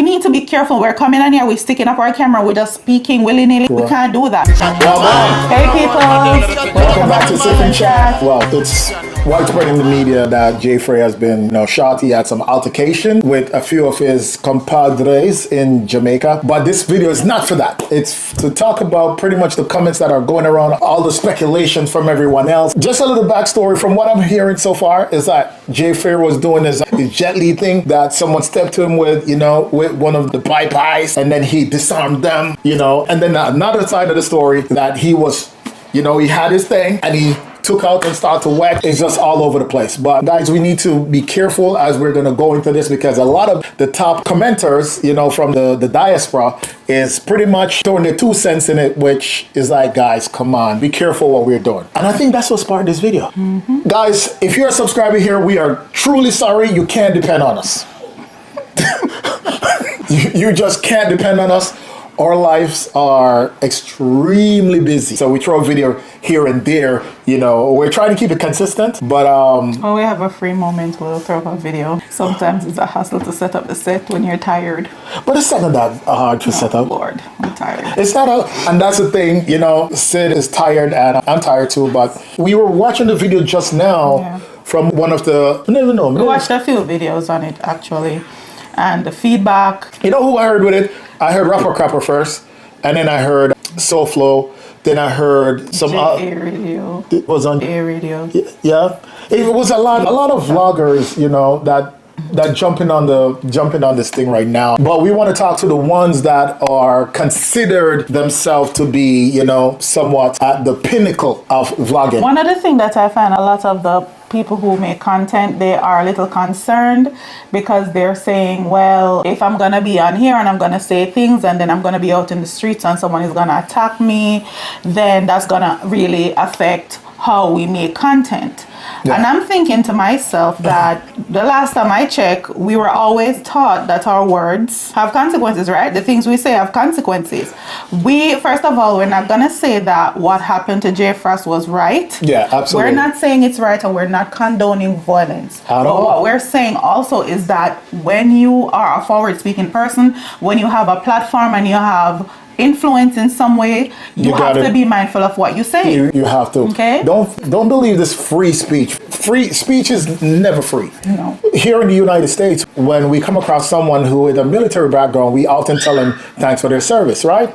we need to be careful. We're coming on here, we're sticking up our camera, we're just speaking willy-nilly. Sure. We can't do that. Hey people, welcome back to Safe and Chat. Well, it's widespread in the media that Jay Frey has been, shot. He had some altercation with a few of his compadres in Jamaica. But this video is not for that. It's to talk about pretty much the comments that are going around, all the speculations from everyone else. Just a little backstory from what I'm hearing so far is that Jay Frey was doing his Jet Li thing that someone stepped to him with, with one of the pies, and then he disarmed them, and then another side of the story that he was, he had his thing and he took out and started to whack. It's just all over the place. But guys, we need to be careful as we're going to go into this, because a lot of the top commenters, from the diaspora is pretty much throwing their 2 cents in it, which is like, guys, come on, be careful what we're doing. And I think that's what sparked this video. Mm-hmm. Guys, if you're a subscriber here, we are truly sorry. You can't depend on us. you just can't depend on us. Our lives are extremely busy. So we throw a video here and there, we're trying to keep it consistent, but when we have a free moment, we'll throw up a video. Sometimes it's a hassle to set up the set when you're tired. But it's not that hard to set up. Lord, I'm tired. It's not, and that's the thing, Sid is tired and I'm tired too, but we were watching the video just now from one of the, I don't even know. We watched a few videos on it actually, and the feedback. You know who I heard with it? I heard Rapper Crapper first, and then I heard Soul Flow, then I heard some A Radio. It was on A Radio. Yeah, it was a lot of vloggers, that jumping on this thing right now. But we want to talk to the ones that are considered themselves to be, somewhat at the pinnacle of vlogging. One of the things that I find a lot of the people who make content, they are a little concerned because they're saying, well, if I'm gonna be on here and I'm gonna say things and then I'm gonna be out in the streets and someone is gonna attack me, then that's gonna really affect how we make content. Yeah. And I'm thinking to myself that the last time I checked, we were always taught that our words have consequences, right? The things we say have consequences. First of all, we're not going to say that what happened to Jay Frost was right. Yeah, absolutely. We're not saying it's right, and we're not condoning violence. At all. But what we're saying also is that when you are a forward-speaking person, when you have a platform and you have influence in some way, you have to be mindful of what you say. You have to. Okay. Don't believe this free speech. Free speech is never free. No. Here in the United States, when we come across someone who with a military background, we often tell them thanks for their service, right?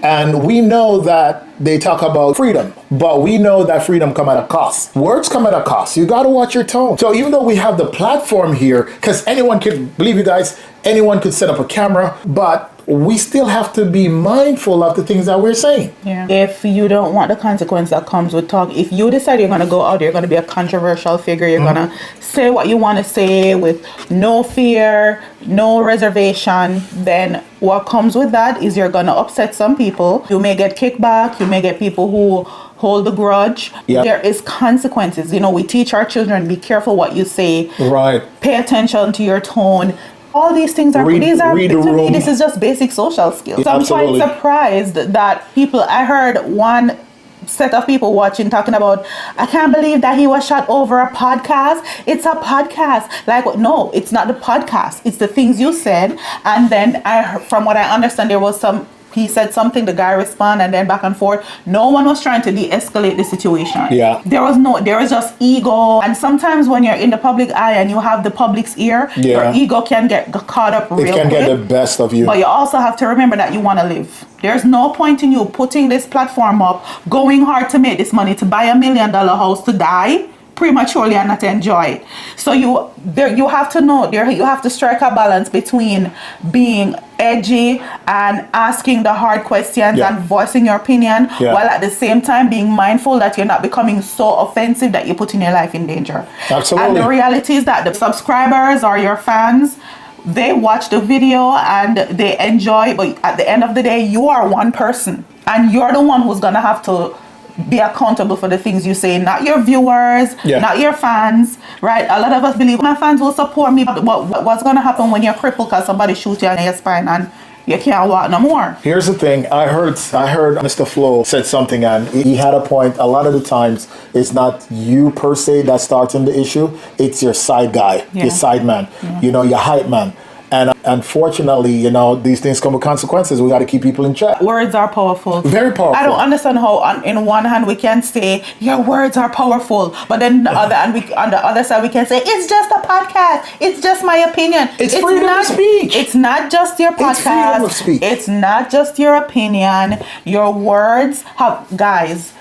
And we know that they talk about freedom, but we know that freedom come at a cost. Words come at a cost. You got to watch your tone. So even though we have the platform here, because anyone could, believe you guys, anyone could set up a camera, but we still have to be mindful of the things that we're saying. Yeah. If you don't want the consequence that comes with talk, if you decide you're going to go out, you're going to be a controversial figure, you're going to say what you want to say with no fear, no reservation, then what comes with that is you're going to upset some people. You may get kickback, you may get people who hold a grudge. Yep. There is consequences. We teach our children, be careful what you say. Right. Pay attention to your tone. All these things are, read the room. This is just basic social skills. So I'm Absolutely. quite surprised that I heard one set of people watching talking about, I can't believe that he was shot over a podcast. It's a podcast. Like, no, it's not the podcast. It's the things you said. And then from what I understand, there was he said something, the guy responded, and then back and forth. No one was trying to de-escalate the situation. Yeah. There was just ego. And sometimes when you're in the public eye and you have the public's ear, your ego can get caught up real quick. It can get the best of you. But you also have to remember that you want to live. There's no point in you putting this platform up, going hard to make this money, to buy $1 million house, to die prematurely and not enjoy it. So you have to know, you have to strike a balance between being edgy and asking the hard questions and voicing your opinion, while at the same time being mindful that you're not becoming so offensive that you're putting your life in danger. Absolutely. And the reality is that the subscribers or your fans, they watch the video and they enjoy, but at the end of the day, you are one person and you're the one who's gonna have to be accountable for the things you say, not your viewers, not your fans, right? A lot of us believe my fans will support me, but what's going to happen when you're crippled because somebody shoots you in your spine and you can't walk no more? Here's the thing. I heard Mr. Flo said something, and he had a point. A lot of the times, it's not you per se that's starting the issue. It's your side guy, your side man, your hype man. And unfortunately, you know, these things come with consequences. We got to keep people in check. Words are powerful. Very powerful. I don't understand how in one hand we can say your words are powerful, but then on the other side we can say it's just a podcast. It's just my opinion. It's freedom of speech. It's not just your podcast. It's freedom of speech. It's not just your opinion. Your words have, guys.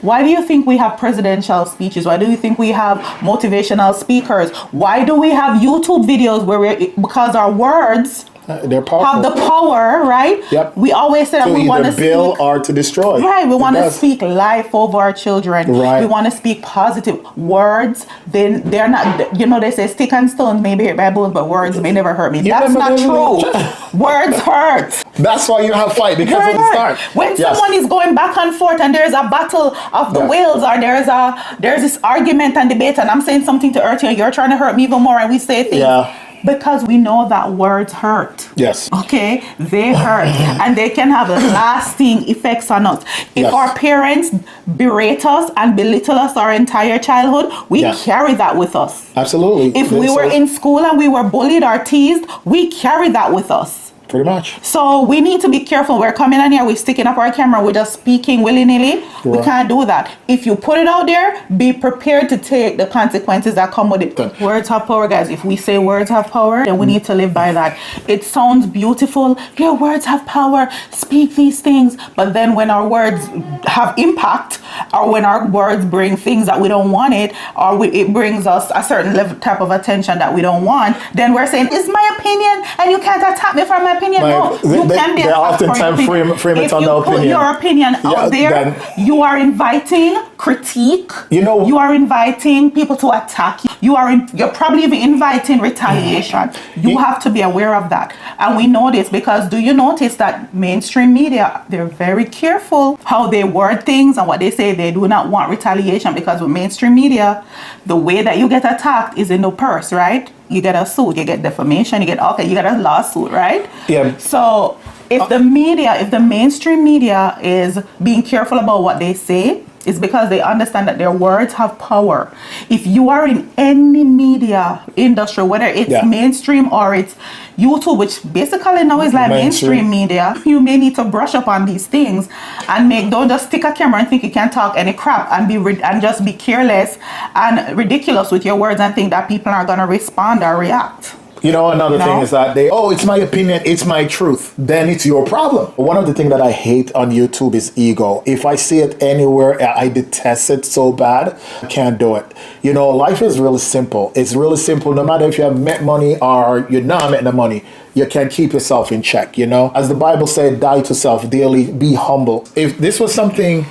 Why do you think we have presidential speeches? Why do you think we have motivational speakers? Why do we have YouTube videos because our words they're powerful. have the power, right? Yep. We always say that we want to build or to destroy. Right. We want to speak life over our children. Right. We want to speak positive words. Then they're not. You know, they say stick and stone may be hurt by bones, but words may never hurt me. That's not true. Words hurt. That's why you have fight because of the start. When someone is going back and forth and there's a battle of the wills, or there's this argument and debate, and I'm saying something to hurt you, you're trying to hurt me even more, and we say things. Yeah. Because we know that words hurt. Yes. Okay? They hurt. And they can have lasting effects on us. If our parents berate us and belittle us our entire childhood, we carry that with us. Absolutely. If we were in school and we were bullied or teased, we carry that with us. Pretty much. So we need to be careful. We're coming in here, we're sticking up our camera, we're just speaking willy-nilly. Right. We can't do that. If you put it out there, be prepared to take the consequences that come with it. Good. Words have power, guys. If we say words have power, then we need to live by that. It sounds beautiful. Your words have power. Speak these things. But then when our words have impact, or when our words bring things that we don't want it brings us a certain level type of attention that we don't want, then we're saying, it's my opinion and you can't attack me for my opinion. No, you can be attacked for your opinion. frame it on the opinion. If you put your opinion out there, you are inviting critique. You know, you are inviting people to attack you. You're probably even inviting retaliation. You have to be aware of that. And we know this because do you notice that mainstream media, they're very careful how they word things and what they say. They do not want retaliation because with mainstream media, the way that you get attacked is in the purse, right? You get a suit, you get defamation, you get a lawsuit, right? Yeah. So if the mainstream media is being careful about what they say, it's because they understand that their words have power. If you are in any media industry, whether it's mainstream or it's YouTube, which basically now is like mainstream media, you may need to brush up on these things and don't just stick a camera and think you can talk any crap and just be careless and ridiculous with your words and think that people are going to respond or react. You know, another thing is that it's my opinion, it's my truth. Then it's your problem. One of the things that I hate on YouTube is ego. If I see it anywhere, I detest it so bad, I can't do it. You know, life is really simple. It's really simple. No matter if you have met money or you're not met the money, you can keep yourself in check, you know. As the Bible said, die to self daily, be humble. If this was something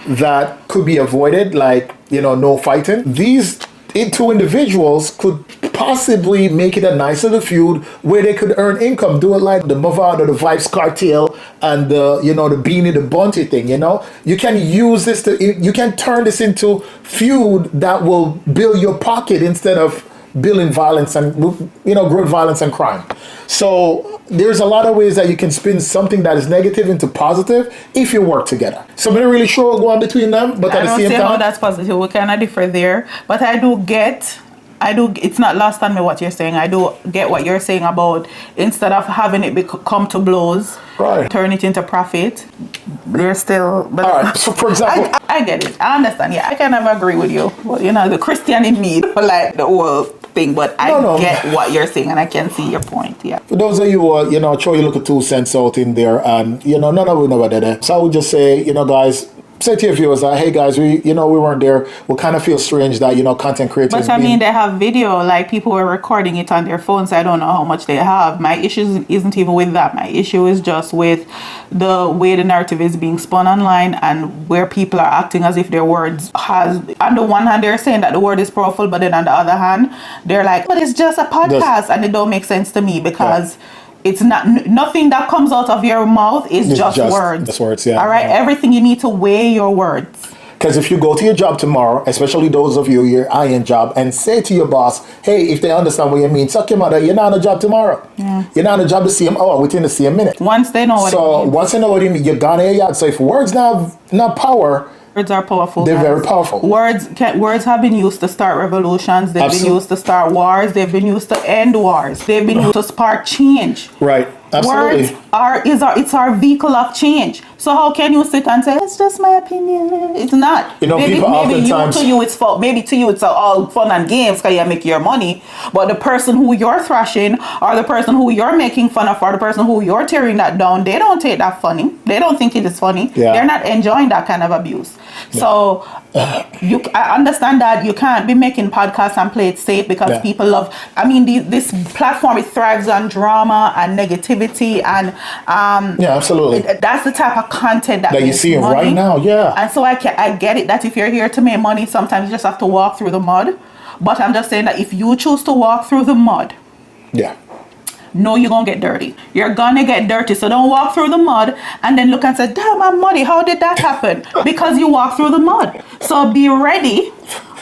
that could be avoided, like, you know, no fighting, these two individuals could possibly make it a nice little feud where they could earn income. Do it like the Mavado, or the Vibes Cartel, and the Beanie the Bunty thing. You know, you can use this you can turn this into feud that will build your pocket instead of building violence and growth, violence and crime. So there's a lot of ways that you can spin something that is negative into positive if you work together. So I'm not really sure what's going on between them, but at the same time, I don't see how that's positive. We kind of differ there, but I do, it's not lost on me what you're saying. I do get what you're saying about instead of having it come to blows, turn it into profit. There's still... But all right, so for example... I get it. I understand. Yeah, I kind of agree with you. But, the Christian in me, like the whole thing, but I get what you're saying and I can see your point, yeah. For those of you who try you look at 2 cents out in there and, none of we know what that is. So I would just say, guys... Say to your viewers that, hey guys, we weren't there. We kind of feel strange that, content creators... But I mean, they have video, like people were recording it on their phones. I don't know how much they have. My issue isn't even with that. My issue is just with the way the narrative is being spun online and where people are acting as if their words on the one hand, they're saying that the word is powerful, but then on the other hand, they're like, but it's just a podcast. And it don't make sense to me because... Yeah. It's nothing that comes out of your mouth is just words. Just words, yeah. All right, everything you need to weigh your words. Because if you go to your job tomorrow, especially those of you your iron job, and say to your boss, hey, if they understand what you mean, suck your mother, you're not on a job tomorrow. Yeah. You're not on a job the same hour, within the same minute. Once they know what it means. So once they know what it means, you're gone in your yard. So if words not power, Words are powerful. They're guys. very powerful. Words have been used to start revolutions. They've been used to start wars. They've been used to end wars. They've been used to spark change. Right. Absolutely. Words it's our vehicle of change. So how can you sit and say it's just my opinion? It's not. You know, people oftentimes to you it's all fun and games because you make your money. But the person who you're thrashing, or the person who you're making fun of, or the person who you're tearing that down, they don't take that funny. They don't think it is funny. Yeah. They're not enjoying that kind of abuse. Yeah. So I understand that you can't be making podcasts and play it safe because people love. I mean, this platform, it thrives on drama and negativity and absolutely. That's the type of content that you see right now. Yeah. And so I get it that if you're here to make money, sometimes you just have to walk through the mud. But I'm just saying that if you choose to walk through the mud, no, you're gonna get dirty. You're gonna get dirty. So don't walk through the mud and then look and say, damn, I'm muddy. How did that happen? Because you walk through the mud. So be ready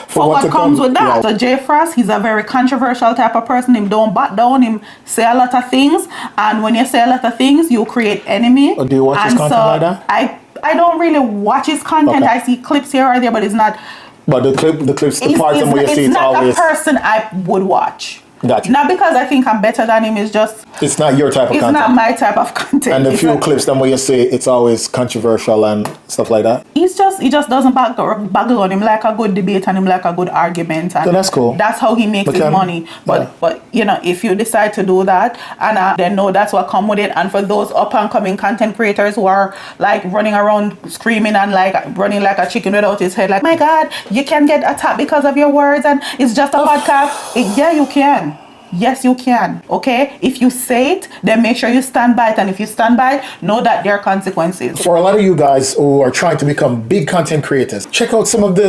for what comes with that. So Jay Frost, he's a very controversial type of person. Him don't back down. Him say a lot of things. And when you say a lot of things, you create enemy. Do you watch his content like that? I don't really watch his content. I see clips here or there, but it's not. But the clips, the part where you see it's always. It's not a person I would watch. Gotcha. Not because I think I'm better than him, it's just... It's not your type of content. It's not my type of content. And the few clips, then where you say it's always controversial and stuff like that? He just doesn't back on him like a good debate and him like a good argument. And so that's cool. That's how he makes his money. But you know, if you decide to do that, and then know that's what come with it. And for those up and coming content creators who are like running around screaming and like running like a chicken without his head, like, my God, you can get attacked because of your words and it's just a podcast. Yeah, you can. Yes, you can. Okay? If you say it, then make sure you stand by it. And if you stand by it, know that there are consequences. For a lot of you guys who are trying to become big content creators, check out some of the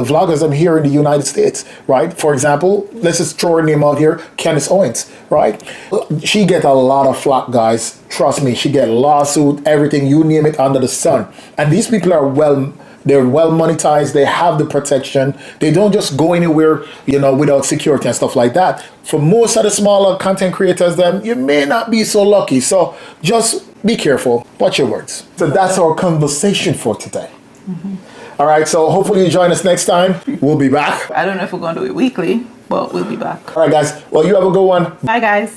vloggers I'm here in the United States, right? For example, let's just throw her name out here, Candace Owens, right? She get a lot of flack, guys. Trust me, she get lawsuit, everything, you name it under the sun. And these people are they're well monetized. They have the protection. They don't just go anywhere, without security and stuff like that. For most of the smaller content creators, then you may not be so lucky. So just be careful. Watch your words. So that's our conversation for today. All right. So hopefully you join us next time. We'll be back. I don't know if we're going to do it weekly, but we'll be back. All right, guys. Well, you have a good one. Bye, guys.